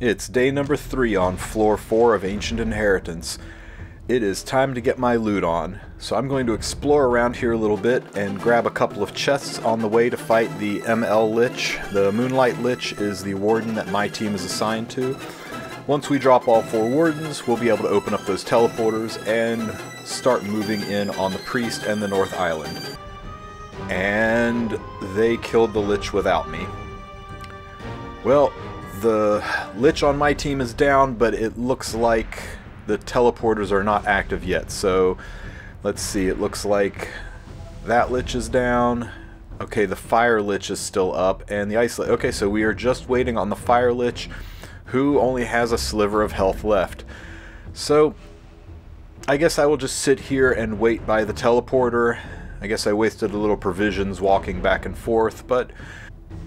It's day number 3 on floor 4 of Ancient Inheritance. It is time to get my loot on, so I'm going to explore around here a little bit and grab a couple of chests on the way to fight the ML Lich. The Moonlight Lich is the warden that my team is assigned to. Once we drop all 4 wardens, we'll be able to open up those teleporters and start moving in on the priest and the North Island. And they killed the Lich without me. Well, the Lich on my team is down, but it looks like the teleporters are not active yet. So let's see, it looks like that Lich is down. Okay, the Fire Lich is still up, and the Ice Lich. Okay, so we are just waiting on the Fire Lich, who only has a sliver of health left. So I guess I will just sit here and wait by the teleporter. I guess I wasted a little provisions walking back and forth, but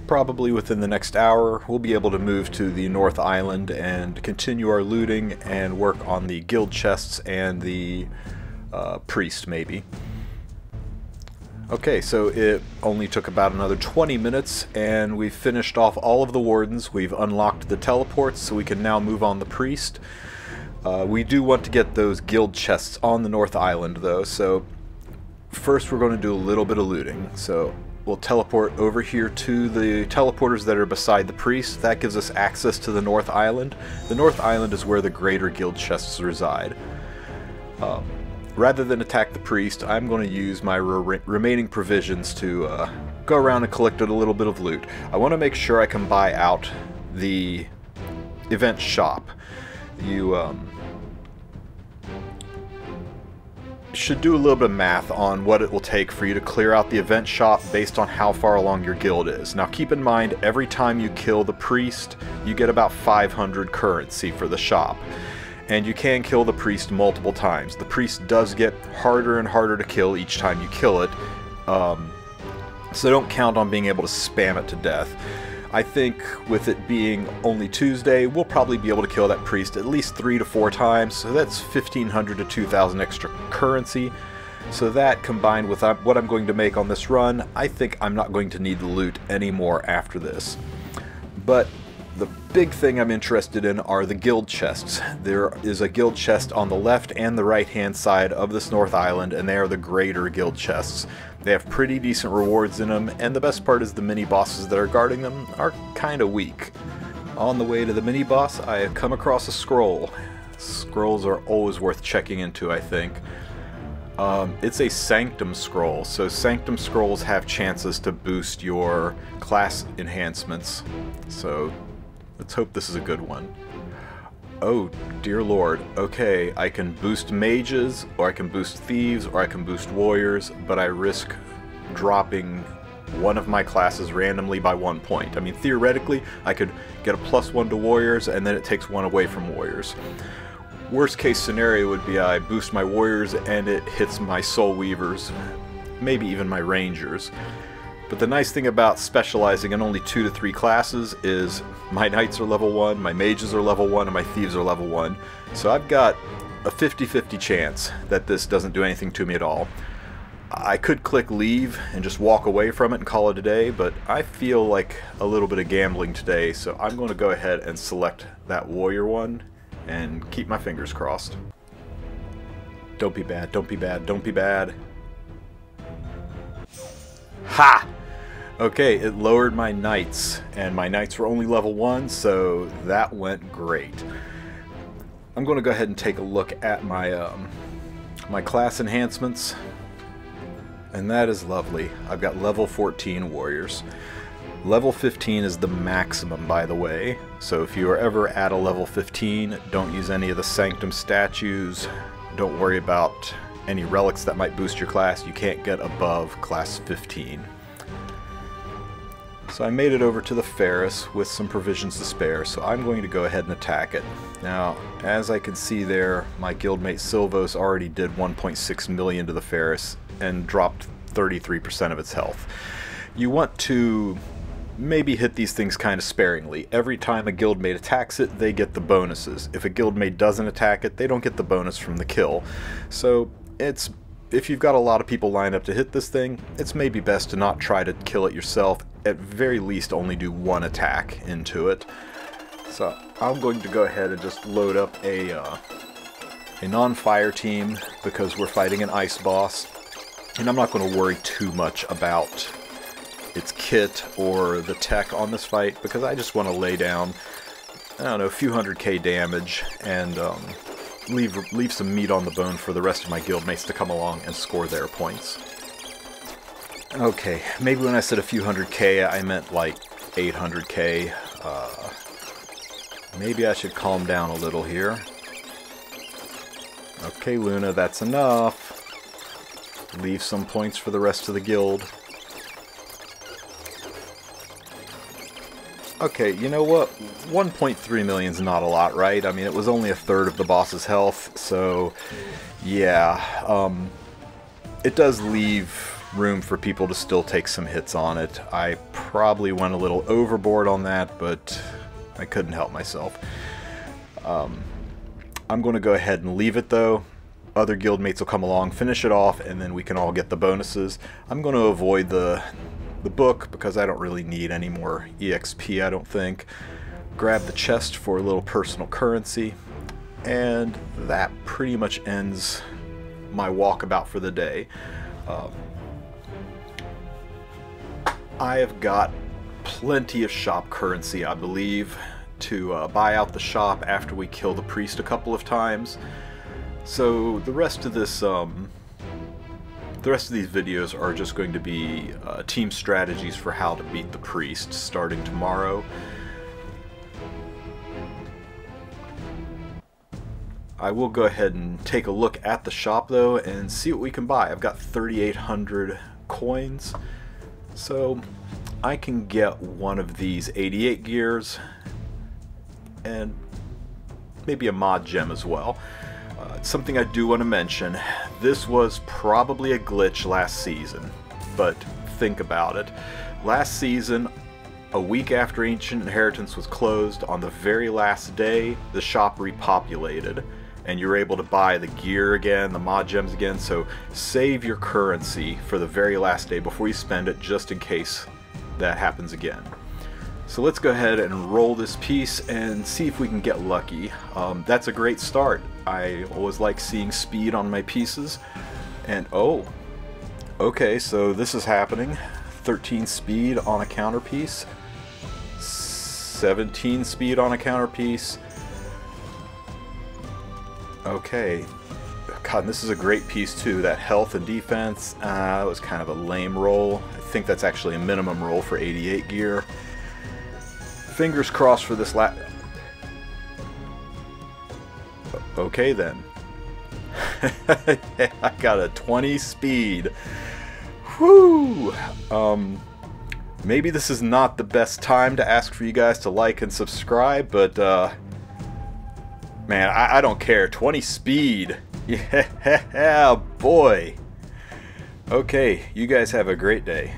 probably within the next hour we'll be able to move to the North Island and continue our looting and work on the guild chests and the priest maybe. Okay, so it only took about another 20 minutes and we've finished off all of the wardens. We've unlocked the teleports, so we can now move on the priest. We do want to get those guild chests on the North Island though, so first we're going to do a little bit of looting. So we'll teleport over here to the teleporters that are beside the priest. That gives us access to the North Island. The North Island is where the greater guild chests reside. Rather than attack the priest, I'm going to use my remaining provisions to go around and collect a little bit of loot. I want to make sure I can buy out the event shop. You should do a little bit of math on what it will take for you to clear out the event shop based on how far along your guild is. Now keep in mind, every time you kill the priest, you get about 500 currency for the shop. And you can kill the priest multiple times. The priest does get harder and harder to kill each time you kill it, so don't count on being able to spam it to death. I think with it being only Tuesday, we'll probably be able to kill that priest at least 3 to 4 times, so that's 1,500 to 2,000 extra currency. So that, combined with what I'm going to make on this run, I think I'm not going to need to loot anymore after this. But the big thing I'm interested in are the guild chests. There is a guild chest on the left and the right hand side of this North Island, and they are the greater guild chests. They have pretty decent rewards in them, and the best part is the mini-bosses that are guarding them are kind of weak. On the way to the mini-boss, I have come across a scroll. Scrolls are always worth checking into, I think. It's a Sanctum Scroll, so Sanctum Scrolls have chances to boost your class enhancements. So let's hope this is a good one. Oh, dear lord. Okay, I can boost mages, or I can boost thieves, or I can boost warriors, but I risk dropping one of my classes randomly by 1 point. I mean, theoretically, I could get a +1 to warriors, and then it takes 1 away from warriors. Worst case scenario would be I boost my warriors, and it hits my soul weavers, maybe even my rangers. But the nice thing about specializing in only 2 to 3 classes is my knights are level 1, my mages are level 1, and my thieves are level 1. So I've got a 50-50 chance that this doesn't do anything to me at all. I could click leave and just walk away from it and call it a day, but I feel like a little bit of gambling today, so I'm going to go ahead and select that warrior one and keep my fingers crossed. Don't be bad, don't be bad, don't be bad. Ha! Okay, it lowered my knights, and my knights were only level 1, so that went great. I'm going to go ahead and take a look at my my class enhancements, and that is lovely. I've got level 14 warriors. Level 15 is the maximum, by the way, so if you are ever at a level 15, don't use any of the Sanctum statues, don't worry about any relics that might boost your class. You can't get above class 15. So I made it over to the Ferris with some provisions to spare, so I'm going to go ahead and attack it. Now, as I can see there, my guildmate Silvos already did 1.6 million to the Ferris and dropped 33% of its health. You want to maybe hit these things kind of sparingly. Every time a guildmate attacks it, they get the bonuses. If a guildmate doesn't attack it, they don't get the bonus from the kill. So if you've got a lot of people lined up to hit this thing, it's maybe best to not try to kill it yourself. At very least, only do 1 attack into it. So I'm going to go ahead and just load up a non-fire team because we're fighting an ice boss. And I'm not going to worry too much about its kit or the tech on this fight because I just want to lay down, I don't know, a few 100k damage and leave some meat on the bone for the rest of my guildmates to come along and score their points. Okay, maybe when I said a few 100k I meant like 800k. Maybe I should calm down a little here. Okay, Luna, that's enough. Leave some points for the rest of the guild. Okay, you know what? 1.3 million is not a lot, right? I mean, it was only a third of the boss's health, so yeah. It does leave room for people to still take some hits on it. I probably went a little overboard on that, but I couldn't help myself. I'm going to go ahead and leave it though. Other guildmates will come along, finish it off, and then we can all get the bonuses. I'm going to avoid the book because I don't really need any more EXP, I don't think. Grab the chest for a little personal currency, and that pretty much ends my walkabout for the day. I have got plenty of shop currency, I believe, to buy out the shop after we kill the priest a couple of times. So the rest of this, the rest of these videos are just going to be team strategies for how to beat the priest starting tomorrow. I will go ahead and take a look at the shop though and see what we can buy. I've got 3,800 coins, so I can get one of these 88 gears and maybe a mod gem as well. Something I do want to mention, this was probably a glitch last season, but think about it. Last season, a week after Ancient Inheritance was closed, on the very last day, the shop repopulated, and you were able to buy the gear again, the mod gems again, so save your currency for the very last day before you spend it, just in case that happens again. So let's go ahead and roll this piece and see if we can get lucky. That's a great start. I always like seeing speed on my pieces. And oh, okay, so this is happening. 13 speed on a counterpiece. 17 speed on a counterpiece. Okay. God, this is a great piece too. That health and defense, that was kind of a lame roll. I think that's actually a minimum roll for 88 gear. Fingers crossed for this Okay then. I got a 20 speed. Whew! Maybe this is not the best time to ask for you guys to like and subscribe, but man, I don't care. 20 speed. Yeah, boy. Okay, you guys have a great day.